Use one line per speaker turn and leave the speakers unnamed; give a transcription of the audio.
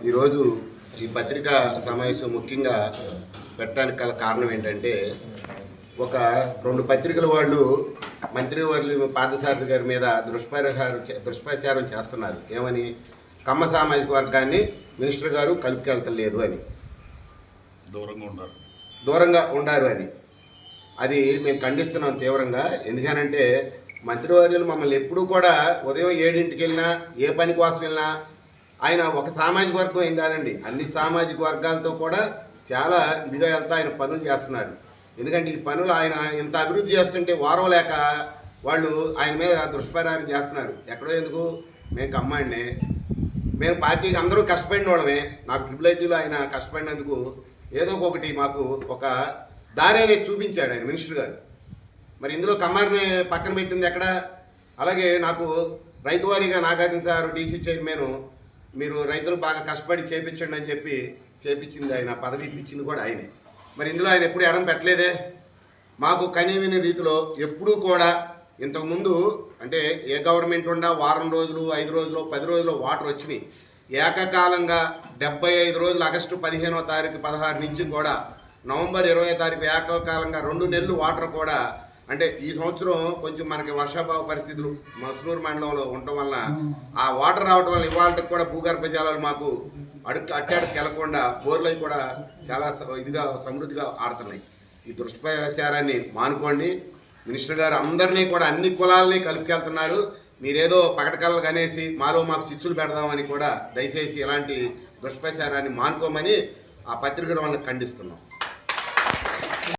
ఈరోజు ఈ పత్రికా సమావేశం ముఖ్యంగా పెట్టడానికి గల కారణం ఏంటంటే ఒక రెండు పత్రికల వాళ్ళు మంత్రివర్యులు పార్థసారథి గారి మీద దుష్ప్రచారం చేస్తున్నారు. ఏమని? కమ్మ సామాజిక వర్గాన్ని మినిస్టర్ గారు కలుపుకెళ్తలేదు అని, దూరంగా ఉండారు అని. అది మేము ఖండిస్తున్నాం తీవ్రంగా. ఎందుకనంటే మంత్రివర్యులు మమ్మల్ని ఎప్పుడూ కూడా ఉదయం 7ంటికి వెళ్ళినా, ఏ పని కోసం వెళ్ళినా, ఆయన ఒక సామాజిక వర్గం ఏం కాదండి, అన్ని సామాజిక వర్గాలతో కూడా చాలా ఇదిగా వెళ్తా ఆయన పనులు చేస్తున్నారు. ఎందుకంటే ఈ పనులు ఆయన ఇంత అభివృద్ధి చేస్తుంటే వారం లేక వాళ్ళు ఆయన మీద దుష్ప్రచారం చేస్తున్నారు. ఎక్కడో ఎందుకు, మేము కమ్మాడినే, మేము పార్టీకి అందరూ కష్టపడిన వాళ్ళమే. నాకు ట్రిపుల్ ఆయన కష్టపడినందుకు ఏదో ఒకటి మాకు ఒక దారి అనేది చూపించాడు ఆయన మినిస్టర్ గారు. మరి ఇందులో కమ్మారిని పక్కన పెట్టింది ఎక్కడ? అలాగే నాకు రైతువారీగా నాగార్జున సార్ డీసీ చైర్మన్, మీరు రైతులు బాగా కష్టపడి చేయించండి అని చెప్పి చేయించింది ఆయన, పదవి ఇప్పించింది కూడా ఆయనే. మరి ఇందులో ఆయన ఎప్పుడు ఎడం పెట్టలేదే. మాకు కనీవిని రీతిలో ఎప్పుడూ కూడా ఇంతకుముందు అంటే ఏ గవర్నమెంట్ ఉండా వారం రోజులు, 5 రోజులు, 10 రోజులు వాటర్ వచ్చినాయి. ఏకకాలంగా 75 రోజులు ఆగస్టు 15వ తారీఖు 16 నుంచి కూడా నవంబర్ 20వ తారీఖు ఏకకాలంగా 2 నెలలు వాటర్ కూడా, అంటే ఈ సంవత్సరం కొంచెం మనకి వర్షాభావ పరిస్థితులు మస్నూరు మండలంలో ఉండటం వల్ల ఆ వాటర్ రావడం వల్ల ఇవాళకి కూడా భూగర్భ జలాలు మాకు అట్టాడికి వెళ్లకుండా బోర్లు కూడా చాలా ఇదిగా సమృద్ధిగా ఆడుతున్నాయి. ఈ దుష్ప్రచారాన్ని మానుకోండి. మినిస్టర్ గారు అందరినీ కూడా అన్ని కులాలని కలుపుకెళ్తున్నారు. మీరేదో పకటకళ్ళు కనేసి మాలో మాకు చిచ్చులు పెడదామని కూడా దయచేసి ఇలాంటి దుష్ప్రచారాన్ని మానుకోమని ఆ పత్రికల వాళ్ళని ఖండిస్తున్నాం.